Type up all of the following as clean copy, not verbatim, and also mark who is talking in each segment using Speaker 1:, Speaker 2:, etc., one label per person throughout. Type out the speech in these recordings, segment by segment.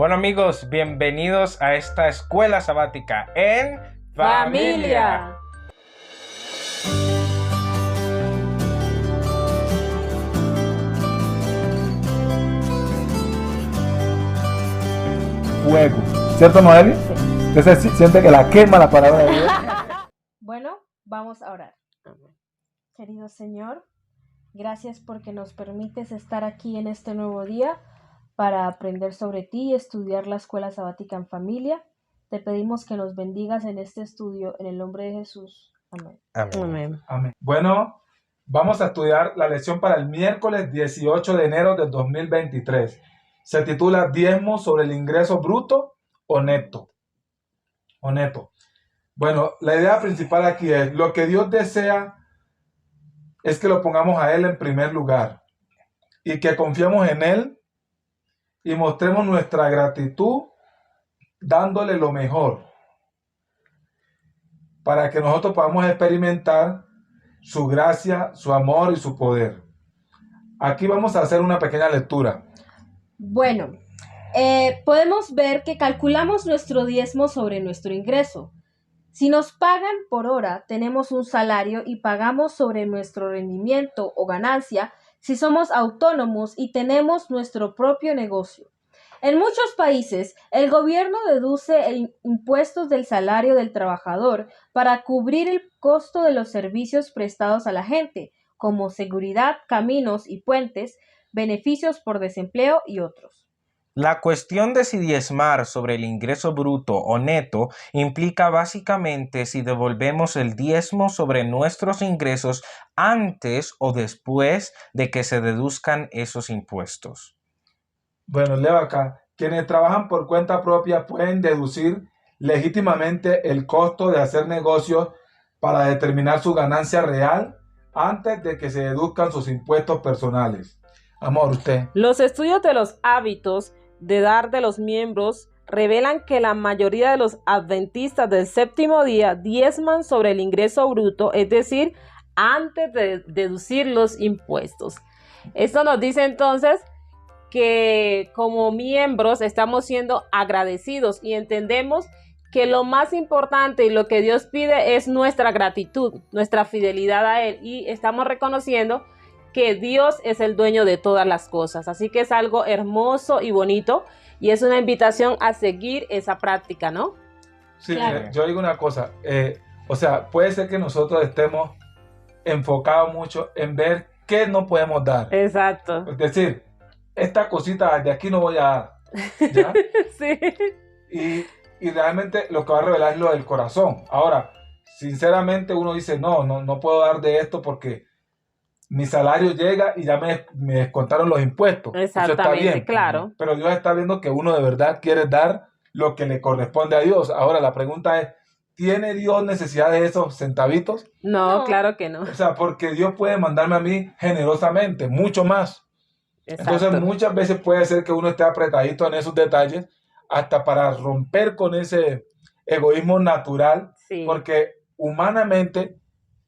Speaker 1: Bueno amigos, bienvenidos a esta escuela sabática en
Speaker 2: Familia.
Speaker 3: Fuego. ¿Cierto, Noeli? Entonces siente que la quema la palabra de Dios.
Speaker 2: Bueno, vamos a orar. Querido Señor, gracias porque nos permites estar aquí en este nuevo día para aprender sobre ti y estudiar la escuela sabática en familia. Te pedimos que nos bendigas en este estudio en el nombre de Jesús. Amén.
Speaker 1: Amén.
Speaker 3: Amén. Bueno, vamos a estudiar la lección para el miércoles 18 de enero del 2023. Se titula Diezmo sobre el ingreso bruto o neto. Bueno, la idea principal aquí es lo que Dios desea es que lo pongamos a Él en primer lugar y que confiemos en Él y mostremos nuestra gratitud dándole lo mejor para que nosotros podamos experimentar su gracia, su amor y su poder. Aquí vamos a hacer una pequeña lectura.
Speaker 2: Bueno, podemos ver que calculamos nuestro diezmo sobre nuestro ingreso. Si nos pagan por hora, tenemos un salario y pagamos sobre nuestro rendimiento o ganancia si somos autónomos y tenemos nuestro propio negocio. En muchos países, el gobierno deduce impuestos del salario del trabajador para cubrir el costo de los servicios prestados a la gente, como seguridad, caminos y puentes, beneficios por desempleo y otros.
Speaker 1: La cuestión de si diezmar sobre el ingreso bruto o neto implica básicamente si devolvemos el diezmo sobre nuestros ingresos antes o después de que se deduzcan esos impuestos.
Speaker 3: Bueno, leo acá. Quienes trabajan por cuenta propia pueden deducir legítimamente el costo de hacer negocios para determinar su ganancia real antes de que se deduzcan sus impuestos personales. Amor, usted.
Speaker 4: Los estudios de los hábitos de dar de los miembros revelan que la mayoría de los adventistas del séptimo día diezman sobre el ingreso bruto, es decir, antes de deducir los impuestos. Esto nos dice entonces que como miembros estamos siendo agradecidos y entendemos que lo más importante y lo que Dios pide es nuestra gratitud, nuestra fidelidad a Él, y estamos reconociendo que Dios es el dueño de todas las cosas. Así que es algo hermoso y bonito y es una invitación a seguir esa práctica, ¿no?
Speaker 3: Sí,
Speaker 2: Claro.
Speaker 3: yo digo una cosa. Puede ser que nosotros estemos enfocados mucho en ver qué no podemos dar.
Speaker 4: Exacto.
Speaker 3: Es decir, esta cosita de aquí no voy a dar. ¿Ya?
Speaker 4: Sí.
Speaker 3: Y realmente lo que va a revelar es lo del corazón. Ahora, sinceramente uno dice, no puedo dar de esto porque mi salario llega y ya me descontaron los impuestos.
Speaker 4: Exactamente,
Speaker 3: eso está bien.
Speaker 4: claro.
Speaker 3: Pero Dios está viendo que uno de verdad quiere dar lo que le corresponde a Dios. Ahora la pregunta es, ¿tiene Dios necesidad de esos centavitos?
Speaker 4: No, claro que no.
Speaker 3: O sea, porque Dios puede mandarme a mí generosamente, mucho más.
Speaker 4: Exacto.
Speaker 3: Entonces muchas veces puede ser que uno esté apretadito en esos detalles hasta para romper con ese egoísmo natural,
Speaker 4: Sí.
Speaker 3: porque humanamente,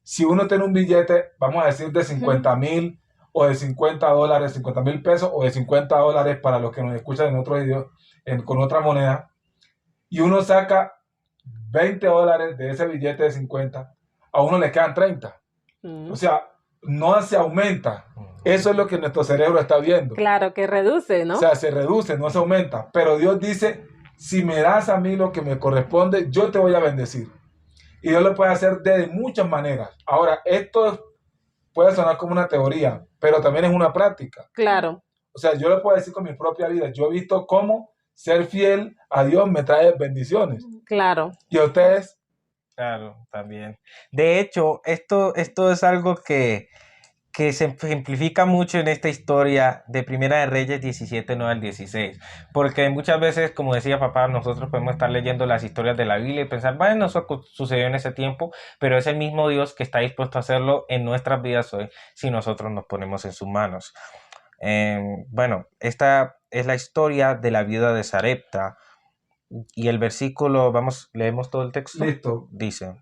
Speaker 3: si uno tiene un billete, vamos a decir de 50,000 o de $50, 50,000 pesos o de $50 para los que nos escuchan en otro idioma, con otra moneda, y uno saca $20 de ese billete de 50, a uno le quedan 30. O sea, no se aumenta. Eso es lo que nuestro cerebro está viendo.
Speaker 4: Claro que reduce, ¿no?
Speaker 3: O sea, se reduce, no se aumenta. Pero Dios dice, si me das a mí lo que me corresponde, yo te voy a bendecir. Y Dios lo puede hacer de muchas maneras. Ahora, esto puede sonar como una teoría, pero también es una práctica.
Speaker 4: Claro.
Speaker 3: O sea, yo lo puedo decir con mi propia vida. Yo he visto cómo ser fiel a Dios me trae bendiciones.
Speaker 4: Claro.
Speaker 3: ¿Y a ustedes?
Speaker 1: Claro, también. De hecho, esto es algo que se ejemplifica mucho en esta historia de Primera de Reyes 17, 9 al 16. Porque muchas veces, como decía papá, nosotros podemos estar leyendo las historias de la Biblia y pensar, bueno, eso sucedió en ese tiempo, pero es el mismo Dios que está dispuesto a hacerlo en nuestras vidas hoy si nosotros nos ponemos en sus manos. Bueno, esta es la historia de la viuda de Sarepta y el versículo, leemos todo el texto.
Speaker 3: Listo.
Speaker 1: Dice: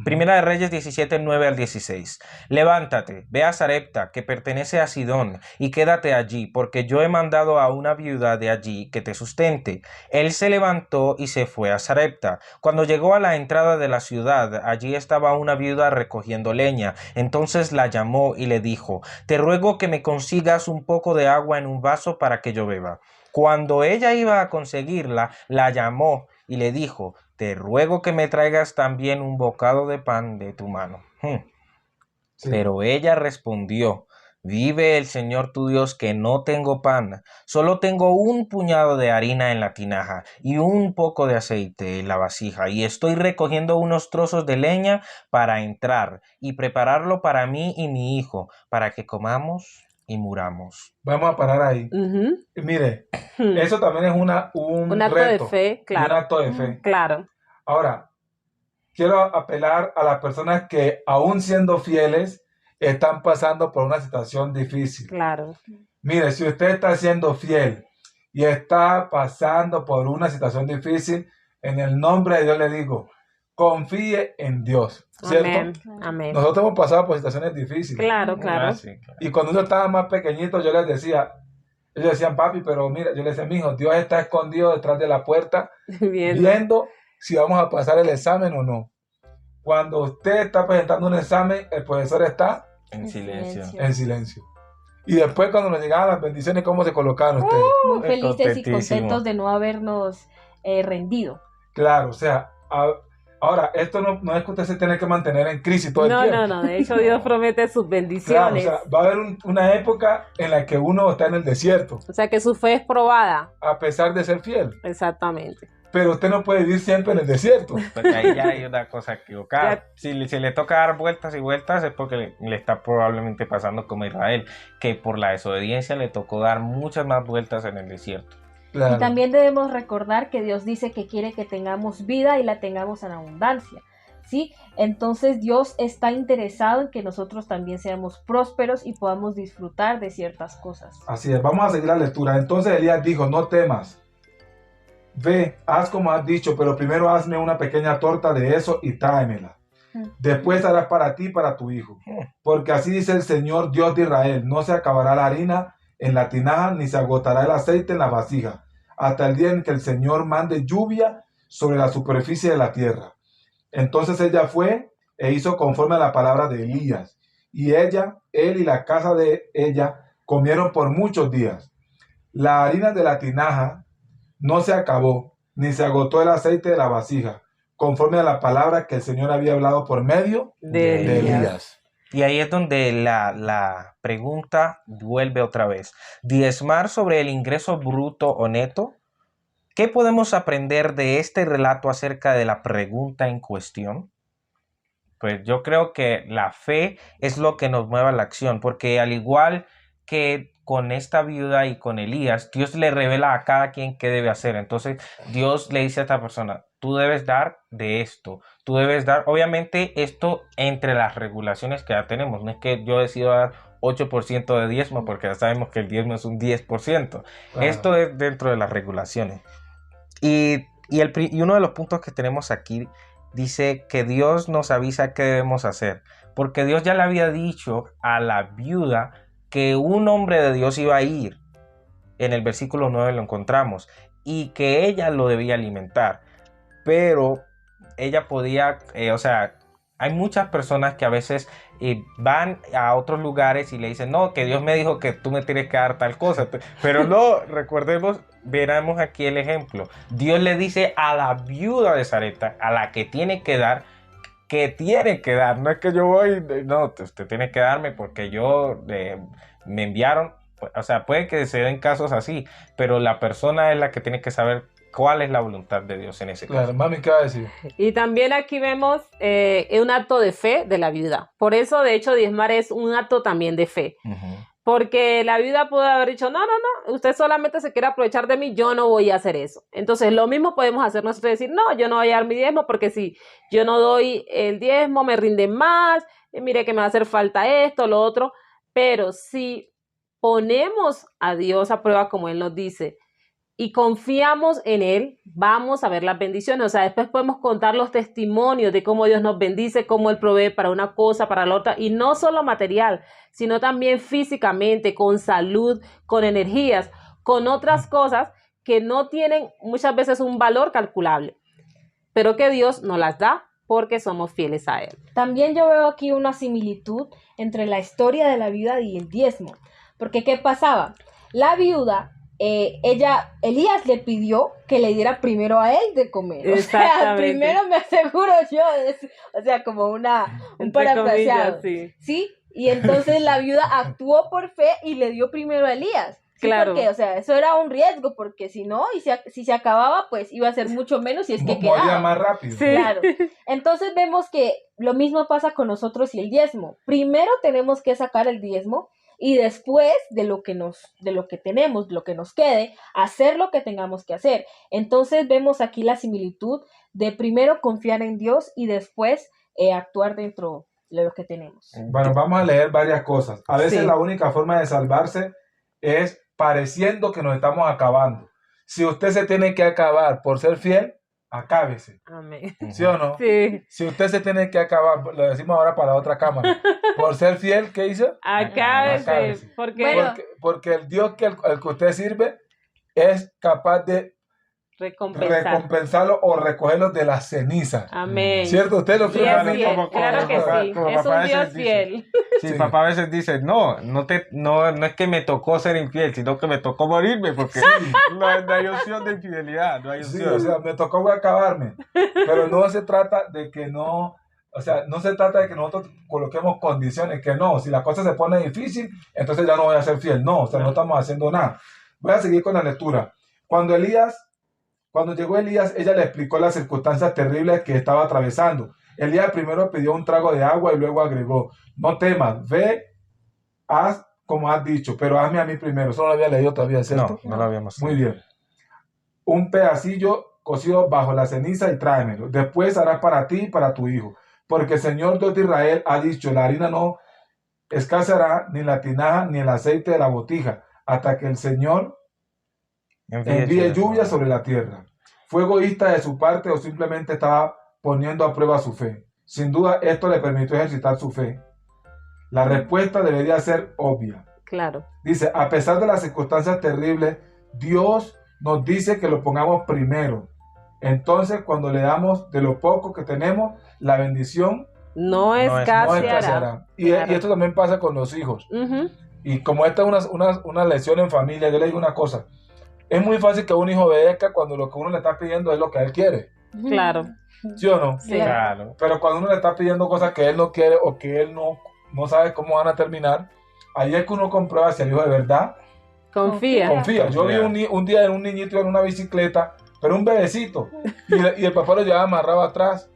Speaker 1: Primera de Reyes 17, 9 al 16. Levántate, ve a Sarepta, que pertenece a Sidón, y quédate allí, porque yo he mandado a una viuda de allí que te sustente. Él se levantó y se fue a Sarepta. Cuando llegó a la entrada de la ciudad, allí estaba una viuda recogiendo leña. Entonces la llamó y le dijo: Te ruego que me consigas un poco de agua en un vaso para que yo beba. Cuando ella iba a conseguirla, la llamó y le dijo: Te ruego que me traigas también un bocado de pan de tu mano.
Speaker 3: Sí.
Speaker 1: Pero ella respondió: Vive el Señor tu Dios que no tengo pan, solo tengo un puñado de harina en la tinaja y un poco de aceite en la vasija, y estoy recogiendo unos trozos de leña para entrar y prepararlo para mí y mi hijo, para que comamos y muramos.
Speaker 3: Vamos a parar ahí.
Speaker 4: Ujú.
Speaker 3: Y mire,
Speaker 4: Hmm.
Speaker 3: eso también es un
Speaker 4: Un acto de
Speaker 3: reto
Speaker 4: fe,
Speaker 3: y un
Speaker 4: claro.
Speaker 3: acto de fe.
Speaker 4: Claro.
Speaker 3: Ahora, quiero apelar a las personas que, aún siendo fieles, están pasando por una situación difícil.
Speaker 4: Claro.
Speaker 3: Mire, si usted está siendo fiel y está pasando por una situación difícil, en el nombre de Dios le digo, confíe en Dios, ¿cierto?
Speaker 4: Amén. Amén.
Speaker 3: Nosotros hemos pasado por situaciones difíciles.
Speaker 4: Claro, claro.
Speaker 1: Ah, sí, claro.
Speaker 3: Y cuando uno estaba más pequeñito, yo les decía, ellos decían, papi, pero mira, yo les decía, mijo, Dios está escondido detrás de la puerta,
Speaker 4: Bien.
Speaker 3: viendo si vamos a pasar el examen o no. Cuando usted está presentando un examen, el profesor está
Speaker 1: En silencio.
Speaker 3: en silencio. Y después cuando nos llegaban las bendiciones, ¿cómo se colocaban ustedes?
Speaker 2: Muy felices y
Speaker 1: Contentísimo.
Speaker 2: contentos de no habernos rendido.
Speaker 3: Claro, o sea, ahora, esto no es que usted se tiene que mantener en crisis todo el
Speaker 4: No,
Speaker 3: tiempo.
Speaker 4: no, no. De hecho, Dios promete sus
Speaker 3: Claro, o
Speaker 4: bendiciones.
Speaker 3: sea, va a haber una época en la que uno está en el desierto,
Speaker 4: O sea, que su fe es probada.
Speaker 3: a pesar de ser fiel.
Speaker 4: Exactamente.
Speaker 3: Pero usted no puede vivir siempre en el desierto.
Speaker 1: Porque ahí ya hay una cosa equivocada. Si le toca dar vueltas y vueltas es porque le está probablemente pasando como a Israel, que por la desobediencia le tocó dar muchas más vueltas en el desierto.
Speaker 3: Claro.
Speaker 2: Y también debemos recordar que Dios dice que quiere que tengamos vida y la tengamos en abundancia, ¿sí? Entonces Dios está interesado en que nosotros también seamos prósperos y podamos disfrutar de ciertas cosas.
Speaker 3: Así es, vamos a seguir la lectura. Entonces Elías dijo, no temas. Ve, haz como has dicho, pero primero hazme una pequeña torta de eso y tráemela. Después harás para ti y para tu hijo. Porque así dice el Señor Dios de Israel, no se acabará la harina en la tinaja, ni se agotará el aceite en la vasija, hasta el día en que el Señor mande lluvia sobre la superficie de la tierra. Entonces ella fue e hizo conforme a la palabra de Elías. Y él y la casa de ella comieron por muchos días. La harina de la tinaja no se acabó, ni se agotó el aceite de la vasija, conforme a la palabra que el Señor había hablado por medio
Speaker 4: De
Speaker 3: Elías.
Speaker 1: Y ahí es donde la pregunta vuelve otra vez. ¿Diezmar sobre el ingreso bruto o neto? ¿Qué podemos aprender de este relato acerca de la pregunta en cuestión? Pues yo creo que la fe es lo que nos mueve a la acción, porque al igual que con esta viuda y con Elías, Dios le revela a cada quien qué debe hacer. Entonces Dios le dice a esta persona, tú debes dar de esto, tú debes dar, obviamente esto entre las regulaciones que ya tenemos, no es que yo decido dar 8% de diezmo, porque ya sabemos que el diezmo es un 10%.
Speaker 3: Claro.
Speaker 1: Esto es dentro de las regulaciones. Y uno de los puntos que tenemos aquí dice que Dios nos avisa qué debemos hacer, porque Dios ya le había dicho a la viuda que un hombre de Dios iba a ir. En el versículo 9 lo encontramos, y que ella lo debía alimentar, pero ella podía, hay muchas personas que a veces van a otros lugares y le dicen, no, que Dios me dijo que tú me tienes que dar tal cosa, pero no, recordemos, veremos aquí el ejemplo. Dios le dice a la viuda de Sarepta, a la que tiene que dar, no es que yo voy, no, usted tiene que darme porque me enviaron, o sea, puede que se den casos así, pero la persona es la que tiene que saber cuál es la voluntad de Dios en ese
Speaker 3: Claro,
Speaker 1: caso.
Speaker 3: mami, ¿qué va a decir?
Speaker 4: Y también aquí vemos un acto de fe de la viuda. Por eso, de hecho, diezmar es un acto también de fe.
Speaker 1: Uh-huh.
Speaker 4: Porque la viuda pudo haber dicho, no, usted solamente se quiere aprovechar de mí, yo no voy a hacer eso. Entonces, lo mismo podemos hacer nosotros, decir, no, yo no voy a dar mi diezmo porque si yo no doy el diezmo, me rinden más, mire que me va a hacer falta esto, lo otro. Pero si ponemos a Dios a prueba, como Él nos dice, y confiamos en Él, vamos a ver las bendiciones. O sea, después podemos contar los testimonios de cómo Dios nos bendice, cómo Él provee para una cosa, para la otra, y no solo material, sino también físicamente, con salud, con energías, con otras cosas que no tienen muchas veces un valor calculable, pero que Dios nos las da porque somos fieles a Él.
Speaker 2: También yo veo aquí una similitud entre la historia de la viuda y el diezmo. Porque ¿qué pasaba? La viuda, Elías le pidió que le diera primero a él de comer. O sea,
Speaker 4: Exactamente.
Speaker 2: primero me aseguro yo. O sea, como un
Speaker 4: Entre
Speaker 2: parafraseado.
Speaker 4: comillas, sí.
Speaker 2: ¿Sí? Y entonces la viuda actuó por fe y le dio primero a Elías. ¿Sí?
Speaker 4: Claro.
Speaker 2: Porque, o sea, eso era un riesgo, porque si no, si se acababa, pues iba a ser mucho menos si es que
Speaker 3: Moría
Speaker 2: quedaba.
Speaker 3: más rápido.
Speaker 4: Sí.
Speaker 2: Claro. Entonces vemos que lo mismo pasa con nosotros y el diezmo. Primero tenemos que sacar el diezmo y después de lo que tenemos, lo que nos quede, hacer lo que tengamos que hacer. Entonces vemos aquí la similitud de primero confiar en Dios y después actuar dentro de lo que tenemos.
Speaker 3: Bueno, vamos a leer varias cosas. A veces
Speaker 4: Sí.
Speaker 3: la única forma de salvarse es pareciendo que nos estamos acabando. Si usted se tiene que acabar por ser fiel, acábese.
Speaker 4: Amén.
Speaker 3: ¿Sí o no?
Speaker 4: Sí.
Speaker 3: Si usted se tiene que acabar, lo decimos ahora para otra cámara, por ser fiel, ¿qué hizo?
Speaker 4: Acábese.
Speaker 3: Acábese.
Speaker 4: Porque
Speaker 2: Bueno.
Speaker 3: Porque el Dios al que usted sirve es capaz de recompensarlo o recogerlo de las cenizas.
Speaker 4: Amén.
Speaker 3: ¿Cierto? Usted lo
Speaker 4: Sí,
Speaker 3: cree.
Speaker 4: es
Speaker 1: Como-
Speaker 4: fiel,
Speaker 1: como-
Speaker 4: claro que
Speaker 1: como-
Speaker 4: sí.
Speaker 1: como
Speaker 4: Es
Speaker 1: papá
Speaker 4: un
Speaker 1: a
Speaker 4: Dios
Speaker 1: veces dice.
Speaker 4: fiel.
Speaker 1: Sí,
Speaker 3: Sí.
Speaker 1: papá a veces dice, no es que me tocó ser infiel, sino que me tocó morirme, porque no hay opción de infidelidad, no hay
Speaker 3: Sí,
Speaker 1: opción.
Speaker 3: o sea, me tocó acabarme. Pero no se trata de que no, o sea, no se trata de que nosotros coloquemos condiciones, que no, si la cosa se pone difícil, entonces ya no voy a ser fiel. No, o sea, no estamos haciendo nada. Voy a seguir con la lectura. Cuando llegó Elías, ella le explicó las circunstancias terribles que estaba atravesando. Elías primero pidió un trago de agua y luego agregó, no temas, ve, haz como has dicho, pero hazme a mí primero. Eso no lo había leído todavía, ¿cierto?
Speaker 1: No lo habíamos
Speaker 3: Muy bien. Un pedacillo cocido bajo la ceniza y tráemelo. Después harás para ti y para tu hijo. Porque el Señor Dios de Israel ha dicho, la harina no escaseará, ni la tinaja, ni el aceite de la botija, hasta que el Señor envíe lluvia sobre la tierra. ¿Fue egoísta de su parte o simplemente estaba poniendo a prueba su fe? Sin duda, esto le permitió ejercitar su fe. La respuesta debería ser obvia.
Speaker 4: Claro.
Speaker 3: Dice, a pesar de las circunstancias terribles, Dios nos dice que lo pongamos primero. Entonces, cuando le damos de lo poco que tenemos, la bendición
Speaker 4: No
Speaker 3: no
Speaker 4: escaseará.
Speaker 3: escaseará. Y
Speaker 4: Claro.
Speaker 3: esto también pasa con los hijos.
Speaker 4: Ujú.
Speaker 3: Y como esta es una lección en familia, yo le digo una cosa. Es muy fácil que un hijo obedezca cuando lo que uno le está pidiendo es lo que él quiere.
Speaker 4: Claro.
Speaker 3: ¿Sí o no?
Speaker 4: Sí.
Speaker 1: Claro.
Speaker 3: Pero cuando uno le está pidiendo cosas que él no quiere o que él no sabe cómo van a terminar, ahí es que uno comprueba si el hijo de verdad
Speaker 4: Confía.
Speaker 3: confía. Yo vi un día en un niñito en una bicicleta, pero un bebecito, y el papá lo llevaba amarrado atrás,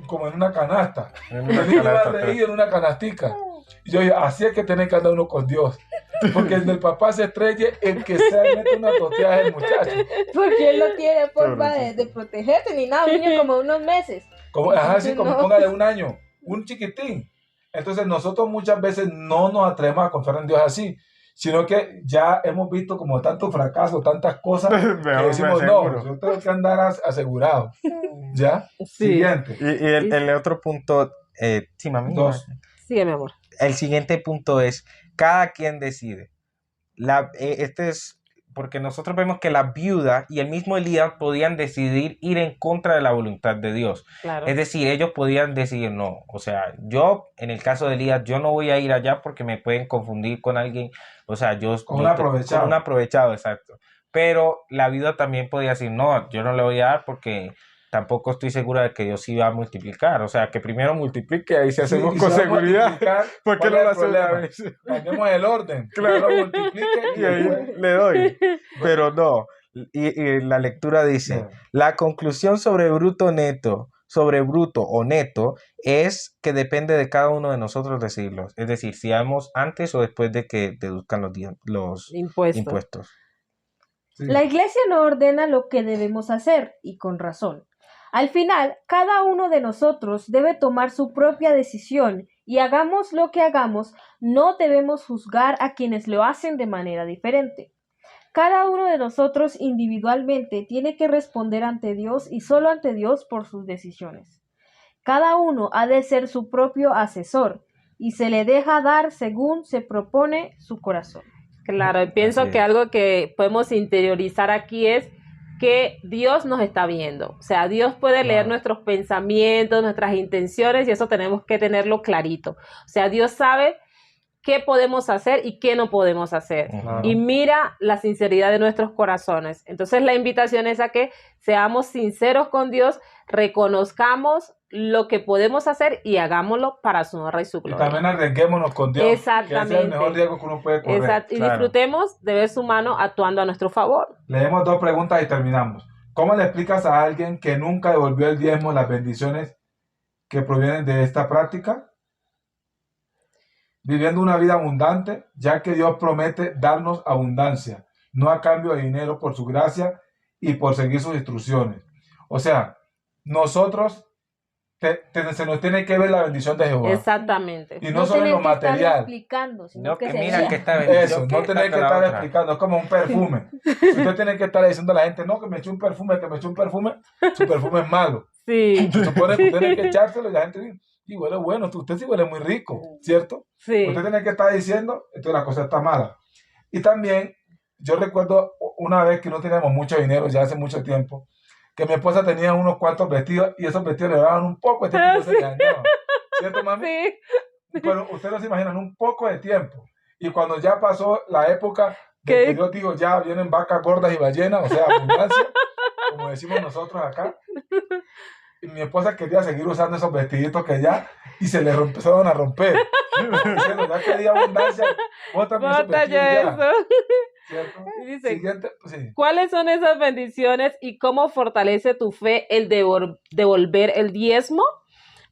Speaker 3: como en una canasta.
Speaker 1: En
Speaker 3: El
Speaker 1: una
Speaker 3: niño iba
Speaker 1: canasta,
Speaker 3: reído en una canastica. Y yo dije, así es que tiene que andar uno con Dios. Porque el del papá se estrelle, el que sea mete una toteada el muchacho.
Speaker 2: Porque él no tiene forma de protegerte ni nada, un niño como de unos meses.
Speaker 3: Como, así como
Speaker 2: No.
Speaker 3: póngale un año, un chiquitín. Entonces nosotros muchas veces no nos atrevemos a confiar en Dios así, sino que ya hemos visto como tanto fracaso, tantas cosas, que
Speaker 1: Mejor me
Speaker 3: decimos, no,
Speaker 1: aseguro.
Speaker 3: yo tengo que andar asegurado. ¿Ya?
Speaker 4: Sí.
Speaker 3: Siguiente.
Speaker 1: Y el otro punto, sí, mami.
Speaker 3: Dos.
Speaker 4: Sigue, mi amor.
Speaker 1: El siguiente punto es, cada quien decide. Este es porque nosotros vemos que la viuda y el mismo Elías podían decidir ir en contra de la voluntad de Dios.
Speaker 4: Claro.
Speaker 1: Es decir, ellos podían decidir no. O sea, yo, en el caso de Elías, yo no voy a ir allá porque me pueden confundir con alguien. O sea,
Speaker 3: Con un aprovechado.
Speaker 1: Con un aprovechado, exacto. Pero la viuda también podía decir, no, yo no le voy a dar porque tampoco estoy segura de que Dios iba a multiplicar. O sea, que primero multiplique, ahí sí hacemos
Speaker 3: y
Speaker 1: con
Speaker 3: se va a
Speaker 1: seguridad.
Speaker 3: multiplicar,
Speaker 1: ¿Por qué
Speaker 3: ¿cuál
Speaker 1: no
Speaker 3: es
Speaker 1: lo
Speaker 3: el
Speaker 1: hace una
Speaker 3: problema?
Speaker 1: vez?
Speaker 3: Cambiemos el orden.
Speaker 1: Claro.
Speaker 3: Primero multiplique y
Speaker 1: Y ahí
Speaker 3: después...
Speaker 1: le doy. Pero no. Y la lectura dice,
Speaker 3: No.
Speaker 1: la conclusión sobre bruto o neto es que depende de cada uno de nosotros decidirlo. Es decir, si hagamos antes o después de que deduzcan los
Speaker 4: Impuesto.
Speaker 1: impuestos.
Speaker 3: Sí.
Speaker 2: La iglesia no ordena lo que debemos hacer, y con razón. Al final, cada uno de nosotros debe tomar su propia decisión, y hagamos lo que hagamos, no debemos juzgar a quienes lo hacen de manera diferente. Cada uno de nosotros individualmente tiene que responder ante Dios y solo ante Dios por sus decisiones. Cada uno ha de ser su propio asesor y se le deja dar según se propone su corazón.
Speaker 4: Claro, y pienso
Speaker 1: Así
Speaker 4: que
Speaker 1: es.
Speaker 4: algo que podemos interiorizar aquí es que Dios nos está viendo. O sea, Dios puede leer
Speaker 3: Claro.
Speaker 4: nuestros pensamientos, nuestras intenciones, y eso tenemos que tenerlo clarito. O sea, Dios sabe qué podemos hacer y qué no podemos hacer.
Speaker 3: Claro.
Speaker 4: Y mira la sinceridad de nuestros corazones. Entonces la invitación es a que seamos sinceros con Dios, reconozcamos lo que podemos hacer y hagámoslo para su honra y su
Speaker 3: Y
Speaker 4: gloria.
Speaker 3: también arriesguémonos con Dios. Que ese es el
Speaker 4: Exactamente.
Speaker 3: mejor riesgo que uno puede correr.
Speaker 4: Exacto. Y
Speaker 1: Claro.
Speaker 4: disfrutemos de ver su mano actuando a nuestro favor.
Speaker 3: Leemos 2 preguntas y terminamos. ¿Cómo le explicas a alguien que nunca devolvió el diezmo las bendiciones que provienen de esta práctica? Viviendo una vida abundante, ya que Dios promete darnos abundancia, no a cambio de dinero, por su gracia y por seguir sus instrucciones. O sea, nosotros se nos tiene que ver la bendición de Jehová.
Speaker 4: Exactamente.
Speaker 3: Y no solo en lo
Speaker 2: tener que estar
Speaker 3: material.
Speaker 2: explicando, sino
Speaker 1: No,
Speaker 2: que
Speaker 1: que
Speaker 2: se
Speaker 1: mira
Speaker 2: vea.
Speaker 1: que está bendición.
Speaker 3: Eso, no tener que
Speaker 1: la
Speaker 3: estar
Speaker 1: otra.
Speaker 3: explicando, es como un perfume. Si usted tiene que estar diciendo a la gente, no, que me eché un perfume, su perfume es malo.
Speaker 4: Sí,
Speaker 3: Se supone que usted tiene que echárselo y la gente dice, y huele bueno, usted sí huele muy rico, ¿cierto?
Speaker 4: sí.
Speaker 3: Usted tiene que estar diciendo, entonces la cosa está mala. Y también, yo recuerdo una vez que no teníamos mucho dinero, ya hace mucho tiempo, que mi esposa tenía unos cuantos vestidos y esos vestidos le daban un poco de tiempo y se le dañaban. ¿Cierto, mami?
Speaker 4: Sí.
Speaker 3: Pero ustedes no se imaginan, un poco de tiempo. Y cuando ya pasó la época de
Speaker 4: ¿Qué?
Speaker 3: que Dios dijo, ya vienen vacas gordas y ballenas, o sea, abundancia, como decimos nosotros acá. Y mi esposa quería seguir usando esos vestiditos que ya, y se le empezaron a romper. Diciendo, ya quería abundancia, bótame esos
Speaker 4: Bota
Speaker 3: vestidos
Speaker 4: ya
Speaker 3: ya.
Speaker 4: eso.
Speaker 3: ¿Cierto?
Speaker 4: Dice,
Speaker 3: Siguiente, sí.
Speaker 4: ¿cuáles son esas bendiciones y cómo fortalece tu fe el devolver el diezmo?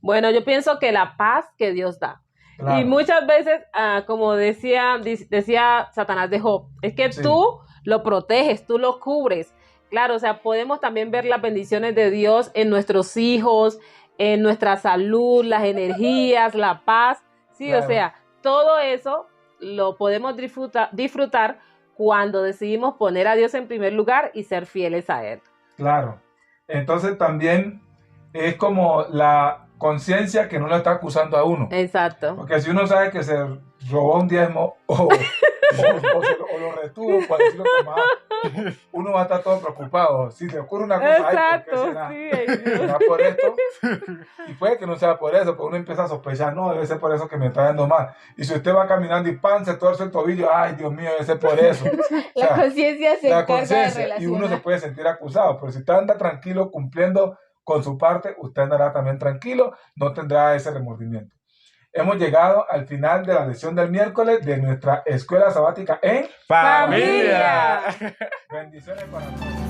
Speaker 4: Bueno, yo pienso que la paz que Dios da.
Speaker 3: Claro.
Speaker 4: Y muchas veces, como decía Satanás de Job, es que
Speaker 3: Sí.
Speaker 4: tú lo proteges, tú lo cubres. Claro, o sea, podemos también ver las bendiciones de Dios en nuestros hijos, en nuestra salud, las energías, la paz. Sí,
Speaker 3: Claro.
Speaker 4: o sea, todo eso lo podemos disfrutar cuando decidimos poner a Dios en primer lugar y ser fieles a Él.
Speaker 3: Claro. Entonces también es como la conciencia que no lo está acusando a uno.
Speaker 4: Exacto.
Speaker 3: Porque si uno sabe que se robó un diezmo o lo retuvo, por decirlo como más, uno va a estar todo preocupado. Si le ocurre una cosa, ay, ¿por qué
Speaker 4: Exacto,
Speaker 3: será?
Speaker 4: sí, ay, Dios.
Speaker 3: ¿Será por esto? Y puede que no sea por eso, pero uno empieza a sospechar, no, debe ser por eso que me está dando mal. Y si usted va caminando y pan, se torce el tobillo, ay, Dios mío, debe ser por eso. O
Speaker 2: La
Speaker 3: sea,
Speaker 2: conciencia se
Speaker 3: la
Speaker 2: encarga de
Speaker 3: conciencia, y uno se
Speaker 2: relacionar.
Speaker 3: puede sentir acusado, pero si usted anda tranquilo cumpliendo con su parte, usted andará también tranquilo, no tendrá ese remordimiento. Hemos llegado al final de la lección del miércoles de nuestra escuela sabática en
Speaker 4: ¡Familia!
Speaker 3: Bendiciones para todos.